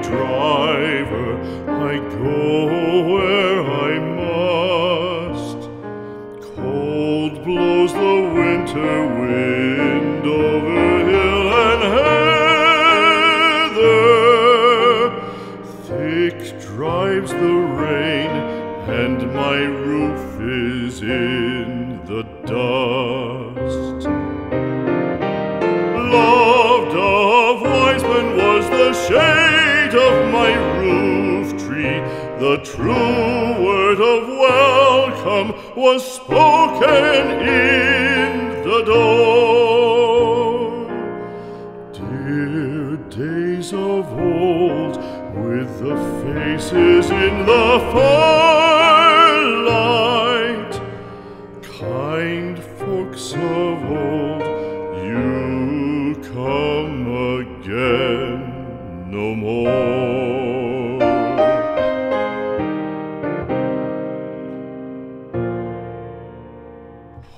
driver, I go where I must. Cold blows the winter wind over hill and heather. Thick drives the rain, and my roof is in the dust. Loved of wise men was the shade of my roof tree. The true word of welcome was spoken in the door. Dear days of old, with the faces in the firelight, kind folks of old, you come again no more.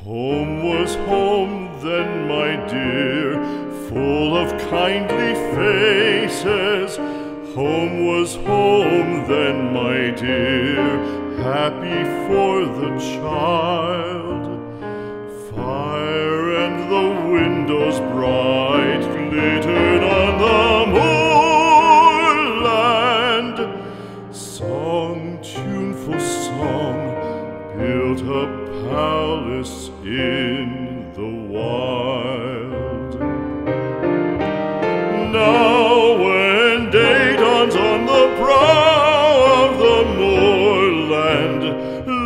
Home was home then, my dear, full of kindly faces. Home was home then, my dear, happy for the child. Fire and the windows bright glittered on the moorland. Song, tuneful song, built a palace in the wild. Now when day dawns on the brow of the moorland,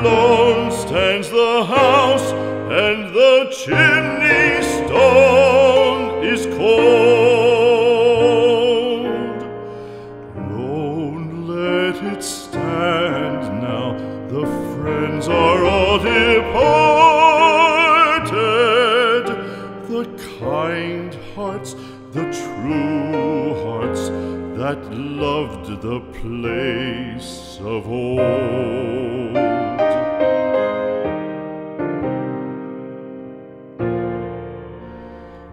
lone stands the house, and the chimney stone is cold. Lone let it stand now, the friends are all departed. The kind hearts, the true hearts, that loved the place of old.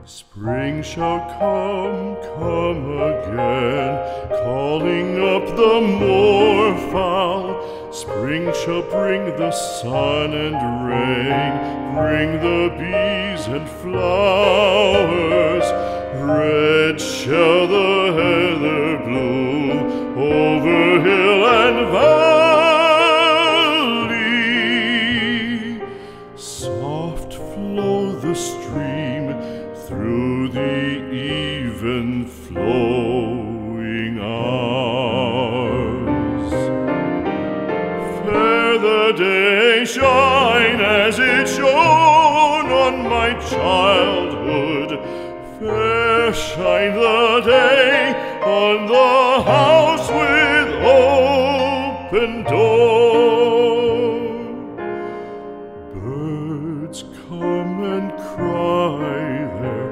Spring shall come again, calling up the moorfowl. Spring shall bring the sun and rain, bring the bees and flowers. Red shall the heather bloom over hill and valley. Soft flow the stream through the even flowing hours. Fair the day shine as it shone on my childhood. Fair shine the day on the house with open door. Birds come and cry there,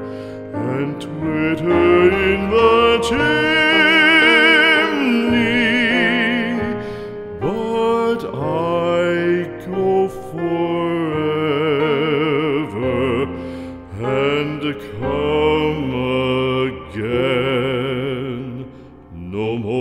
and twitter in the chimney, but I go forever and come again no more.